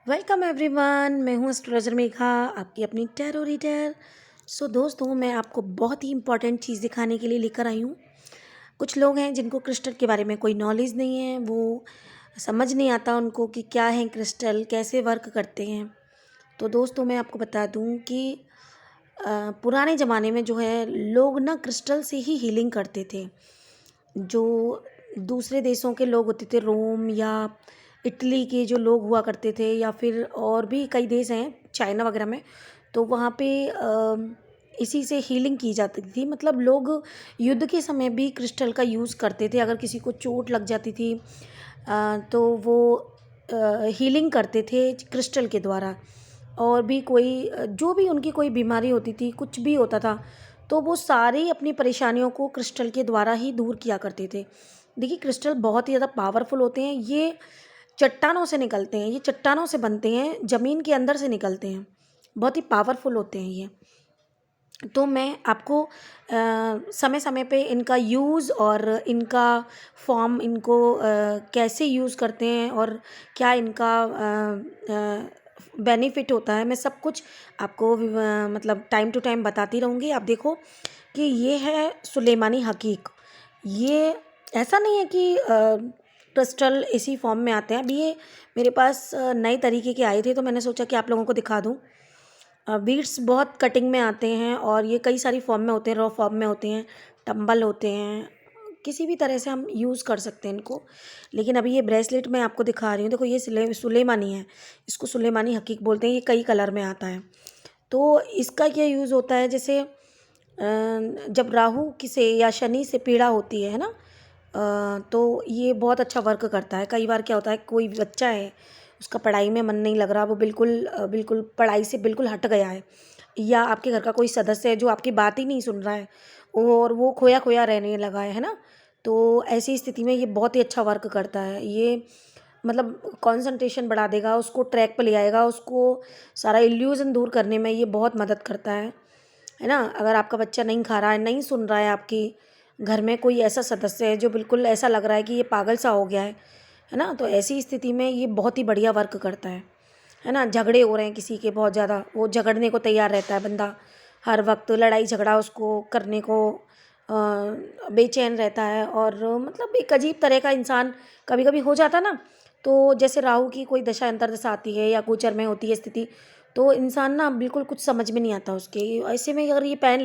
Welcome everyone, मैं हूँ astrologer Megha, आपकी अपनी टैरो रीडर। दोस्तों, मैं आपको बहुत ही इंपॉर्टेंट चीज़ दिखाने के लिए लेकर आई हूँ। कुछ लोग हैं जिनको क्रिस्टल के बारे में कोई नॉलेज नहीं है, वो समझ नहीं आता उनको कि क्या है क्रिस्टल, कैसे वर्क करते हैं। तो दोस्तों, मैं आपको बता दूँ कि पुराने ज़माने में जो है लोग ना क्रिस्टल से ही हीलिंग करते थे। जो दूसरे देशों के लोग होते थे, रोम या इटली के जो लोग हुआ करते थे, या फिर और भी कई देश हैं चाइना वगैरह में, तो वहाँ पे इसी से हीलिंग की जाती थी। मतलब लोग युद्ध के समय भी क्रिस्टल का यूज़ करते थे। अगर किसी को चोट लग जाती थी तो वो हीलिंग करते थे क्रिस्टल के द्वारा। और भी कोई जो भी उनकी कोई बीमारी होती थी, कुछ भी होता था, तो वो सारी अपनी परेशानियों को क्रिस्टल के द्वारा ही दूर किया करते थे। देखिए, क्रिस्टल बहुत ही ज़्यादा पावरफुल होते हैं। ये चट्टानों से निकलते हैं, ये चट्टानों से बनते हैं, ज़मीन के अंदर से निकलते हैं। बहुत ही पावरफुल होते हैं ये। तो मैं आपको समय समय पे इनका यूज़ और इनका फॉर्म, इनको कैसे यूज़ करते हैं और क्या इनका बेनिफिट होता है, मैं सब कुछ आपको मतलब टाइम टू टाइम बताती रहूँगी। आप देखो कि ये है सुलेमानी हकीक। ये ऐसा नहीं है कि क्रिस्टल इसी फॉर्म में आते हैं। अभी ये मेरे पास नए तरीके के आए थे, तो मैंने सोचा कि आप लोगों को दिखा दूँ। बीड्स बहुत कटिंग में आते हैं और ये कई सारी फॉर्म में होते हैं, रॉ फॉर्म में होते हैं, टंबल होते हैं, किसी भी तरह से हम यूज़ कर सकते हैं इनको। लेकिन अभी ये ब्रेसलेट मैं आपको दिखा रही हूँ। देखो, ये सुलेमानी है, इसको सुलेमानी हकीक बोलते हैं। ये कई कलर में आता है। तो इसका क्या यूज़ होता है, जैसे जब राहु से या शनि से पीड़ा होती है ना, तो ये बहुत अच्छा वर्क करता है। कई बार क्या होता है, कोई बच्चा है, उसका पढ़ाई में मन नहीं लग रहा, वो बिल्कुल पढ़ाई से बिल्कुल हट गया है, या आपके घर का कोई सदस्य है जो आपकी बात ही नहीं सुन रहा है और वो खोया खोया रहने लगा है ना, तो ऐसी स्थिति में ये बहुत ही अच्छा वर्क करता है। ये मतलब कंसंट्रेशन बढ़ा देगा, उसको ट्रैक पे ले आएगा, उसको सारा इल्यूज़न दूर करने में ये बहुत मदद करता है ना। अगर आपका बच्चा नहीं खा रहा है, नहीं सुन रहा है, आपकी घर में कोई ऐसा सदस्य है जो बिल्कुल ऐसा लग रहा है कि ये पागल सा हो गया है ना, तो ऐसी स्थिति में ये बहुत ही बढ़िया वर्क करता है ना। झगड़े हो रहे हैं किसी के बहुत ज़्यादा, वो झगड़ने को तैयार रहता है बंदा, हर वक्त लड़ाई झगड़ा उसको करने को बेचैन रहता है, और मतलब एक अजीब तरह का इंसान कभी कभी हो जाता ना। तो जैसे राहु की कोई दशा अंतर्दशा आती है या गोचर में होती है स्थिति, तो इंसान ना बिल्कुल कुछ समझ में नहीं आता उसके। ऐसे में अगर ये पहन